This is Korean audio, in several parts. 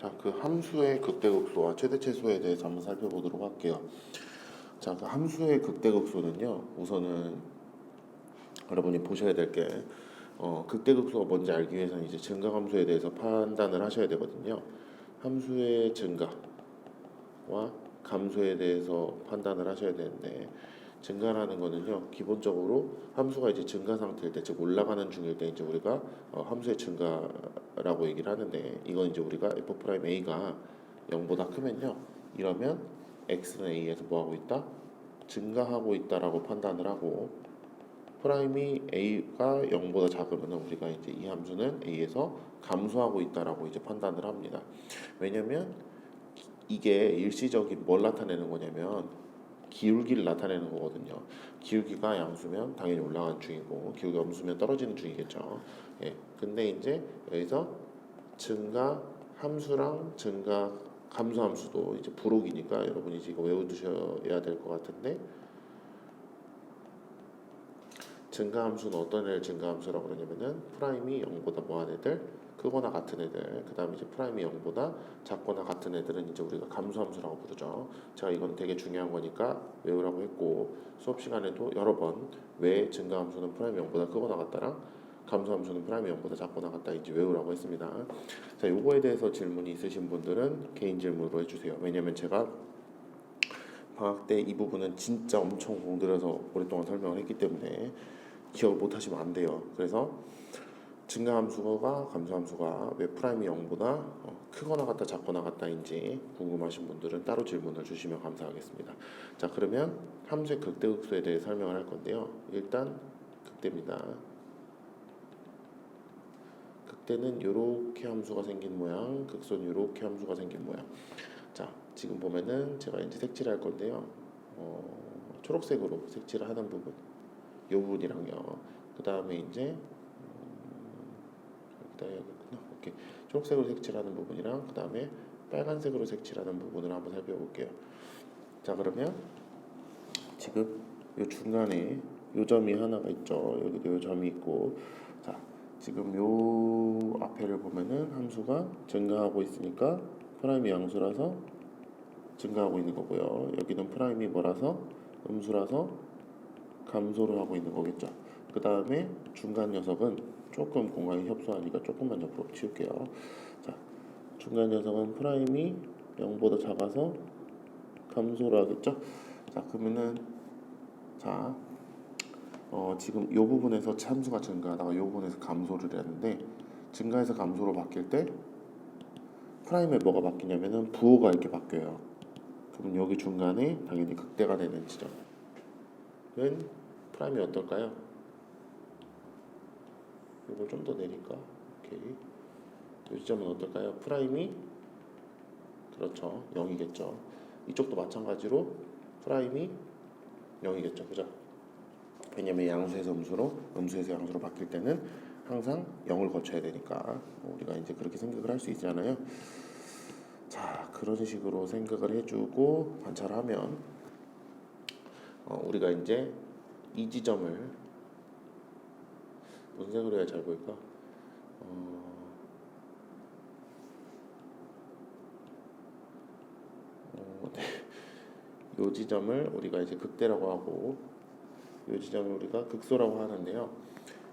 자, 그 함수의 극대극소와 최대최소에 대해서 한번 살펴보도록 할게요. 자, 그 함수의 극대극소는요, 우선은 여러분이 보셔야 될 게, 극대극소가 뭔지 알기 위해서는 이제 증가함수에 대해서 판단을 하셔야 되거든요. 함수의 증가와 감소에 대해서 판단을 하셔야 되는데, 증가라는 거는요, 기본적으로 함수가 이제 증가 상태일 때, 즉 올라가는 중일 때 이제 우리가 함수의 증가라고 얘기를 하는데, 이건 이제 우리가 f'a가 0보다 크면요, 이러면 x는 a에서 뭐 하고 있다? 증가하고 있다라고 판단을 하고, 프라임이 a가 0보다 작으면 우리가 이제 이 함수는 a에서 감소하고 있다라고 이제 판단을 합니다. 왜냐면 이게 일시적인 뭘 나타내는 거냐면 기울기를 나타내는 거거든요. 기울기가 양수면 당연히 올라가는 중이고, 기울기 음수면 떨어지는 중이겠죠. 예. 근데 이제 여기서 증가 함수랑 증가 감소 함수도 이제 부록이니까 여러분이 이거 외워두셔야 될 것 같은데, 증가 함수는 어떤 애를 증가 함수라고 그러냐면은 프라임이 0보다 뭐한 애들, 크거나 같은 애들, 그 다음에 이제 프라임이 0보다 작거나 같은 애들은 이제 우리가 감소 함수라고 부르죠. 제가 이건 되게 중요한 거니까 외우라고 했고, 수업 시간에도 여러 번 왜 증가 함수는 프라임이 0보다 크거나 같다랑 감소 함수는 프라임이 0보다 작거나 같다 인지 외우라고 했습니다. 자, 요거에 대해서 질문이 있으신 분들은 개인 질문으로 해주세요. 왜냐면 제가 방학 때 이 부분은 진짜 엄청 공들여서 오랫동안 설명을 했기 때문에 기억을 못 하시면 안 돼요. 그래서 증가함수가 감소함수가 왜 프라임이 0보다 크거나 같다 작거나 같다인지 궁금하신 분들은 따로 질문을 주시면 감사하겠습니다. 자, 그러면 함수의 극대극소에 대해 설명을 할 건데요. 일단 극대입니다. 극대는 이렇게 함수가 생긴 모양, 극소는 이렇게 함수가 생긴 모양. 자, 지금 보면은 제가 이제 색칠할 건데요. 초록색으로 색칠을 하는 부분, 이 부분이랑요. 그 다음에 이제 여기구나. 오케이. 초록색으로 색칠하는 부분이랑 그 다음에 빨간색으로 색칠하는 부분을 한번 살펴볼게요. 자, 그러면 지금 이 중간에 요 점이 하나가 있죠. 여기도 요 점이 있고, 자, 지금 요 앞에를 보면은 함수가 증가하고 있으니까 프라임이 양수라서 증가하고 있는 거고요. 여기는 프라임이 뭐라서 음수라서 감소를 하고 있는 거겠죠. 그 다음에 중간 녀석은 조금 공간이 협소하니까 조금만 옆으로 치울게요. 자, 중간 녀석은 프라임이 0보다 작아서 감소를 하겠죠. 자, 그러면은 자, 지금 이 부분에서 함수가 증가하다가 이 부분에서 감소를 했는데, 증가해서 감소로 바뀔 때 프라임에 뭐가 바뀌냐면은 부호가 이렇게 바뀌어요. 그러면 여기 중간에 당연히 극대가 되는 지점은 프라임이 어떨까요? 이걸 좀 더 내릴까? 오케이. 이 지점은 어떨까요? 프라임이 그렇죠, 0이겠죠. 이쪽도 마찬가지로 프라임이 0이겠죠, 그죠? 왜냐면 양수에서 음수로, 음수에서 양수로 바뀔 때는 항상 0을 거쳐야 되니까 우리가 이제 그렇게 생각을 할 수 있잖아요. 자, 그런 식으로 생각을 해주고 관찰하면 우리가 이제 이 지점을 무슨 색으로 해야 잘 보일까? 네. 요 지점을 우리가 이제 극대라고 하고, 요 지점을 우리가 극소라고 하는데요.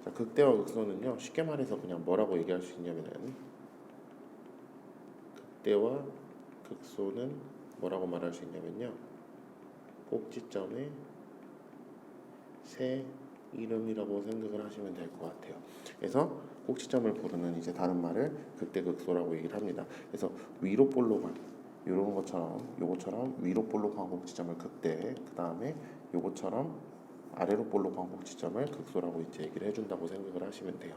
자, 극대와 극소는요, 쉽게 말해서 그냥 뭐라고 얘기할 수 있냐면은, 극대와 극소는 뭐라고 말할 수 있냐면요, 꼭지점의 세 이름이라고 생각을 하시면 될 것 같아요. 그래서 꼭지점을 부르는 이제 다른 말을 극대극소라고 얘기를 합니다. 그래서 위로 볼록한 이런 것처럼, 요것처럼 위로 볼록한 꼭지점을 극대, 그 다음에 요것처럼 아래로 볼록한 꼭지점을 극소라고 이제 얘기를 해준다고 생각을 하시면 돼요.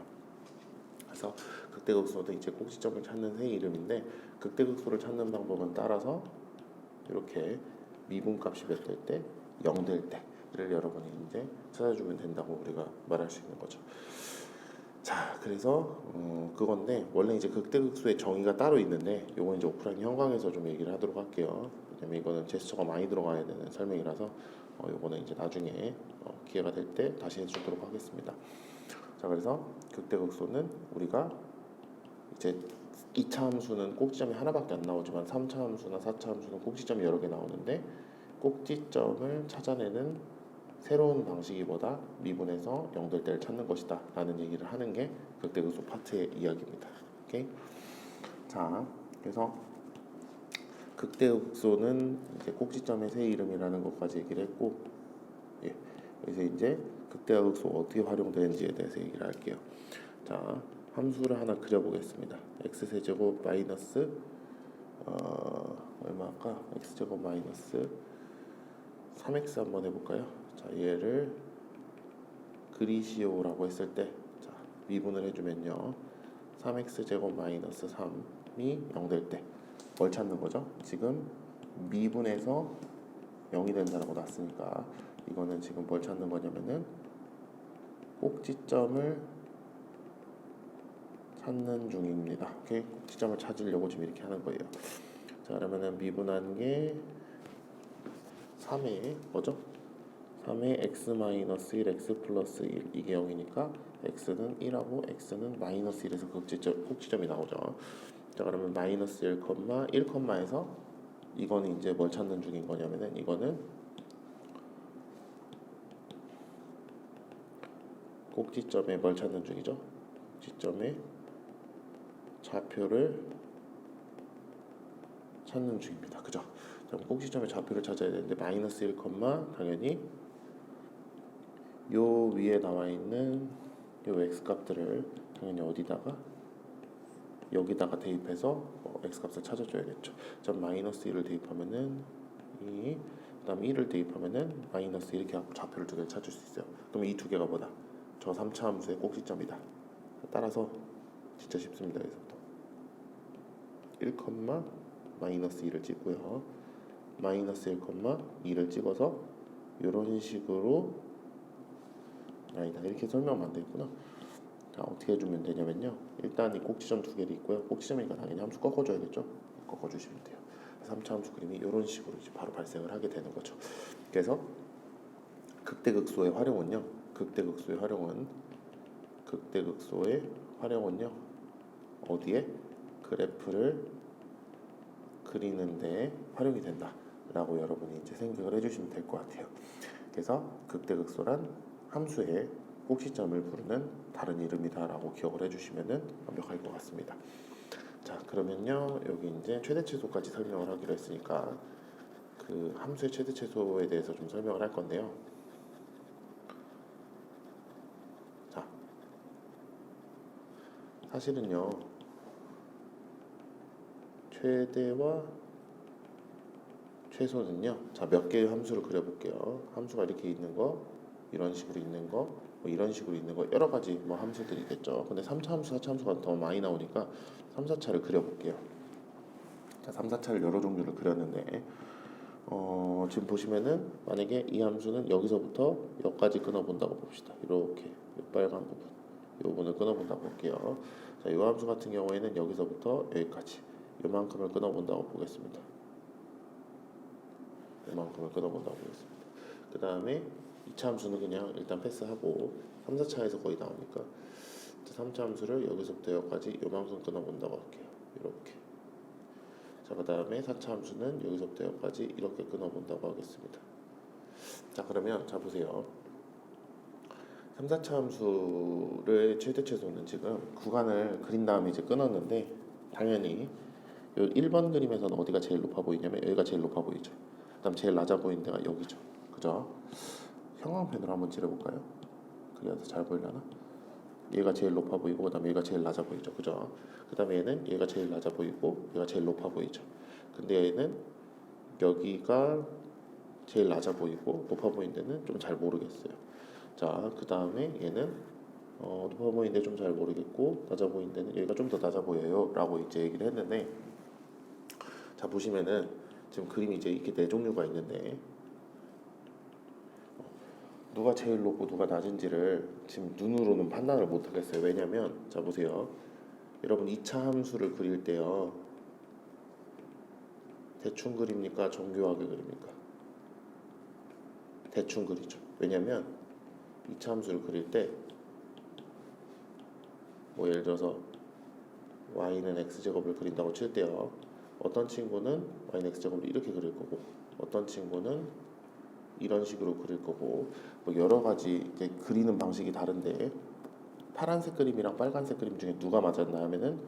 그래서 극대극소도 이제 꼭지점을 찾는 새 이름인데, 극대극소를 찾는 방법은 따라서 이렇게 미분값이 몇 될 때, 0 될 때를 여러분이 이제 찾아주면 된다고 우리가 말할 수 있는 거죠. 자, 그래서 그건데, 원래 이제 극대극소의 정의가 따로 있는데, 요건 이제 오프라인 현강에서 좀 얘기를 하도록 할게요. 왜냐면 이거는 제스처가 많이 들어가야 되는 설명이라서 요거는 이제 나중에 기회가 될 때 다시 해주도록 하겠습니다. 자, 그래서 극대극소는 우리가 이제 2차 함수는 꼭지점이 하나밖에 안 나오지만 3차 함수나 4차 함수는 꼭지점이 여러 개 나오는데 꼭지점을 찾아내는 새로운 방식이보다 미분에서 0될 때를 찾는 것이다 라는 얘기를 하는 게 극대극소 파트의 이야기입니다. 오케이? 자, 그래서 극대극소는 이제 꼭지점의 새 이름이라는 것까지 얘기를 했고, 예, 그래서 이제 극대극소 어떻게 활용되는지에 대해서 얘기를 할게요. 자, 함수를 하나 그려보겠습니다. x세제곱 마이너스 얼마일까? x제곱 마이너스 3x 한번 해볼까요? 자, 얘를 그리시오라고 했을 때, 자, 미분을 해주면요, 3x 제곱 마이너스 3이 0 될 때 뭘 찾는 거죠? 지금 미분에서 0이 된다고 났으니까 이거는 지금 뭘 찾는 거냐면은 꼭지점을 찾는 중입니다. 오케이? 꼭지점을 찾으려고 지금 이렇게 하는 거예요. 자, 그러면은 미분한 게 3의 뭐죠? 3의 x-1 x 플러스 1 이게 0이니까 x는 1하고 x는 마이너스 1에서 꼭지점이 나오죠. 자, 그러면 마이너스 1, 1에서 이거는 이제 뭘 찾는 중인 거냐면은 이거는 꼭지점에 뭘 찾는 중이죠? 꼭지점에 좌표를 찾는 중입니다. 그죠? 그럼 꼭지점의 좌표를 찾아야 되는데 마이너스 1, 당연히 요 위에 나와 있는 요 x 값들을 당연히 어디다가 여기다가 대입해서 x 값을 찾아줘야겠죠. 자, 마이너스 1을 대입하면은 2, 그다음 1을 대입하면은 마이너스 1 이렇게 하고 좌표를 두 개를 찾을 수 있어요. 그럼 이 두 개가 뭐다? 저 3차 함수의 꼭지점이다. 따라서 진짜 쉽습니다. 여기서부터 1, 마이너스 2를 찍고요. 마이너스 1, 2를 찍어서 이런 식으로 아니다. 이렇게 설명하면 안 되겠구나. 자, 어떻게 해주면 되냐면요. 일단 이 꼭지점 두 개를 있고요. 꼭지점이니까 당연히 함수 꺾어줘야겠죠. 꺾어주시면 돼요. 3차 함수 그림이 이런 식으로 이제 바로 발생을 하게 되는 거죠. 그래서 극대극소의 활용은요. 극대극소의 활용은요. 어디에? 그래프를 그리는데 활용이 된다라고 여러분이 이제 생각을 해주시면 될 것 같아요. 그래서 극대극소란 함수의 꼭지점을 부르는 다른 이름이다라고 기억을 해주시면은 완벽할 것 같습니다. 자, 그러면요, 여기 이제 최대최소까지 설명을 하기로 했으니까 그 함수의 최대최소에 대해서 좀 설명을 할 건데요. 자, 사실은요, 최대와 최소는요, 자, 몇 개의 함수를 그려볼게요. 함수가 이렇게 있는 거, 이런 식으로 있는 거, 뭐 이런 식으로 있는 거, 여러 가지 뭐 함수들이 있겠죠. 근데 3차 함수, 4차 함수가 더 많이 나오니까 3, 4차를 그려볼게요. 자, 3, 4차를 여러 종류를 그렸는데, 지금 보시면은 만약에 이 함수는 여기서부터 여기까지 끊어본다고 봅시다. 이렇게 이 빨간 부분, 이 부분을 끊어본다고 볼게요. 자, 이 함수 같은 경우에는 여기서부터 여기까지 이만큼을 끊어본다고 보겠습니다. 이만큼을 끊어본다고 보겠습니다. 그 다음에 2차 함수는 그냥 일단 패스하고 3, 4차에서 거의 나오니까 3차 함수를 여기서부터 여기까지 요만큼 끊어본다고 할게요. 이렇게. 자, 그 다음에 4차 함수는 여기서부터 여기까지 이렇게 끊어본다고 하겠습니다. 자, 그러면 자 보세요. 3, 4차 함수를 최대 최소는 지금 구간을 그린 다음에 이제 끊었는데 당연히 요 1번 그림에서는 어디가 제일 높아 보이냐면 여기가 제일 높아 보이죠. 그 다음 제일 낮아 보이는 데가 여기죠. 그죠? 형광펜으로 한번 칠해볼까요? 그래야 더 잘 보이려나? 얘가 제일 높아 보이고 그 다음에 얘가 제일 낮아 보이죠. 그죠? 그 다음에 얘는 얘가 제일 낮아 보이고 얘가 제일 높아 보이죠. 근데 얘는 여기가 제일 낮아 보이고 높아 보이는 데는 좀 잘 모르겠어요. 자, 그 다음에 얘는 높아 보이는 데 좀 잘 모르겠고 낮아 보이는 데는 여기가 좀 더 낮아 보여요 라고 이제 얘기를 했는데, 자 보시면은 지금 그림이 이제 이렇게 네 종류가 있는데 누가 제일 높고 누가 낮은지를 지금 눈으로는 판단을 못 하겠어요. 왜냐면 자 보세요. 여러분 2차 함수를 그릴 때요, 대충 그립니까? 정교하게 그립니까? 대충 그리죠. 왜냐면 2차 함수를 그릴 때 뭐 예를 들어서 y는 x제곱을 그린다고 칠 때요. 어떤 친구는 y는 x제곱을 이렇게 그릴 거고 어떤 친구는 이런 식으로 그릴 거고 뭐 여러 가지 이렇게 그리는 방식이 다른데 파란색 그림이랑 빨간색 그림 중에 누가 맞았나 하면은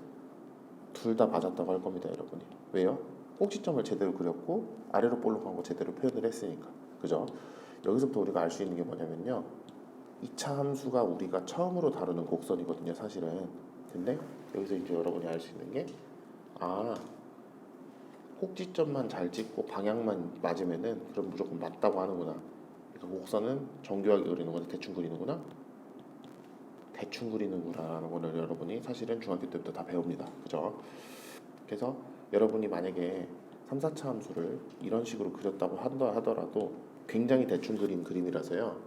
둘 다 맞았다고 할 겁니다, 여러분이. 왜요? 꼭지점을 제대로 그렸고 아래로 볼록한 거 제대로 표현을 했으니까. 그죠? 여기서부터 우리가 알 수 있는 게 뭐냐면요. 2차 함수가 우리가 처음으로 다루는 곡선이거든요, 사실은. 근데 여기서 이제 여러분이 알 수 있는 게 꼭지점만 잘 찍고 방향만 맞으면은 그럼 무조건 맞다고 하는구나. 그러니까 곡선은 정교하게 그리는 거는 대충 그리는구나. 대충 그리는구나라는 거를 여러분이 사실은 중학교 때부터 다 배웁니다. 그죠? 그래서 여러분이 만약에 3, 4차 함수를 이런 식으로 그렸다고 하더라도 굉장히 대충 그린 그림이라서요.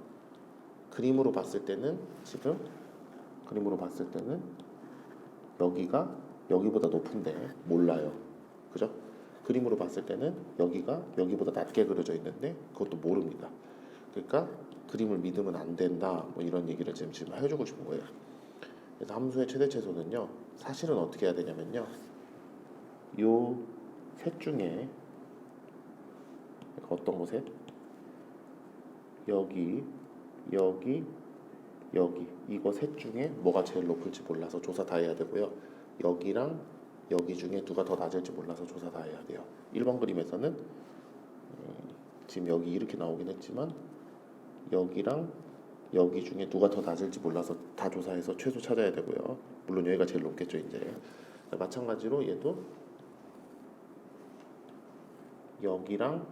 그림으로 봤을 때는 여기가 여기보다 높은데 몰라요. 그죠? 그림으로 봤을 때는 여기가 여기보다 낮게 그려져 있는데 그것도 모릅니다. 그러니까 그림을 믿으면 안 된다. 뭐 이런 얘기를 지금 해주고 싶은 거예요. 그래서 함수의 최대 최소는요. 사실은 어떻게 해야 되냐면요. 요 셋 중에 어떤 곳에 여기 이거 셋 중에 뭐가 제일 높을지 몰라서 조사 다 해야 되고요. 여기랑 여기 중에 누가 더 낮을지 몰라서 조사 다 해야 돼요. 1번 그림에서는 지금 여기 이렇게 나오긴 했지만 여기랑 여기 중에 누가 더 낮을지 몰라서 다 조사해서 최소 찾아야 되고요. 물론 여기가 제일 높겠죠, 이제. 마찬가지로 얘도 여기랑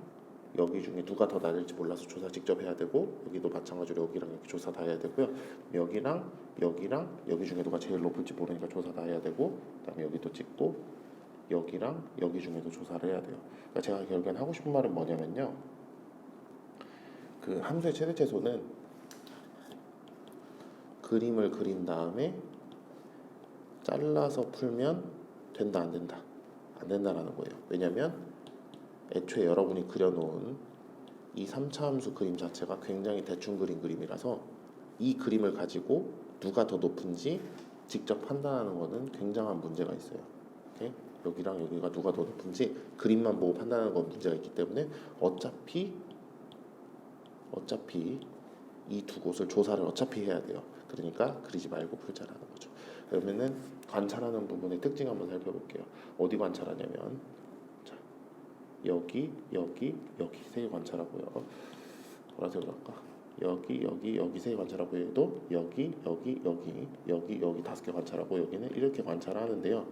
여기 중에 누가 더 낮을지 몰라서 조사 직접 해야 되고 여기도 마찬가지로 여기랑 여기 조사 다 해야 되고요. 여기랑 여기 중에 누가 제일 높을지 모르니까 조사 다 해야 되고 그다음에 여기도 찍고 여기랑 여기 중에도 조사를 해야 돼요. 그러니까 제가 결국엔 하고 싶은 말은 뭐냐면요. 그 함수의 최대 최소는 그림을 그린 다음에 잘라서 풀면 된다 안 된다? 안 된다라는 거예요. 왜냐면 애초에 여러분이 그려놓은 이 3차 함수 그림 자체가 굉장히 대충 그린 그림이라서 이 그림을 가지고 누가 더 높은지 직접 판단하는 것은 굉장한 문제가 있어요. 오케이? 여기랑 여기가 누가 더 높은지 그림만 보고 판단하는 건 문제가 있기 때문에 어차피 이 두 곳을 조사를 어차피 해야 돼요. 그러니까 그리지 말고 풀자라는 거죠. 그러면은 관찰하는 부분의 특징 한번 살펴볼게요. 어디 관찰하냐면 자, 여기 세 개 관찰하고요. 보라색으로 할까? 여기 세 개 관찰하고 얘도 여기 다섯 개 관찰하고 여기는 이렇게 관찰하는데요.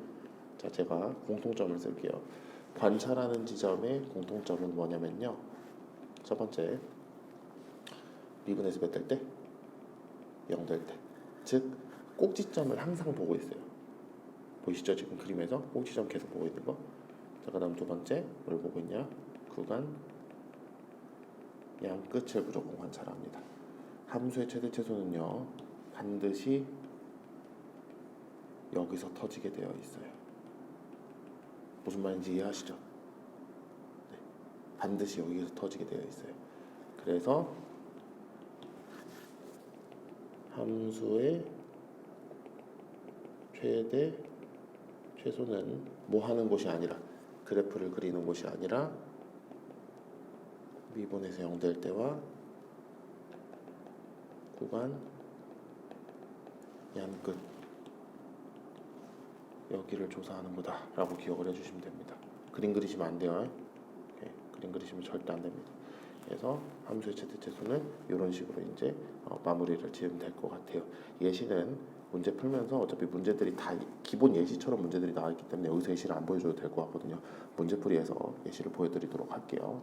자, 제가 공통점을 쓸게요. 관찰하는 지점의 공통점은 뭐냐면요. 첫 번째 미분에서 몇 될 때? 0 될 때. 즉 꼭지점을 항상 보고 있어요. 보이시죠? 지금 그림에서 꼭지점 계속 보고 있는 거. 자, 그 다음 두 번째 뭘 보고 있냐? 구간 양 끝을 무조건 관찰합니다. 함수의 최대 최소는요 반드시 여기서 터지게 되어 있어요. 무슨 말인지 이해하시죠? 네, 반드시 여기서 터지게 되어 있어요. 그래서 함수의 최대 최소는 뭐 하는 곳이 아니라 그래프를 그리는 곳이 아니라 미분에서 0 될 때와 구간 양끝 여기를 조사하는 거다 라고 기억을 해주시면 됩니다. 그림 그리시면 안 돼요. 네, 그림 그리시면 절대 안 됩니다. 그래서 함수의 최대 최소는 이런 식으로 이제 마무리를 지으면 될 것 같아요. 예시는 문제 풀면서 어차피 문제들이 다 기본 예시처럼 문제들이 나와 있기 때문에 여기서 예시를 안 보여줘도 될 것 같거든요. 문제풀이에서 예시를 보여드리도록 할게요.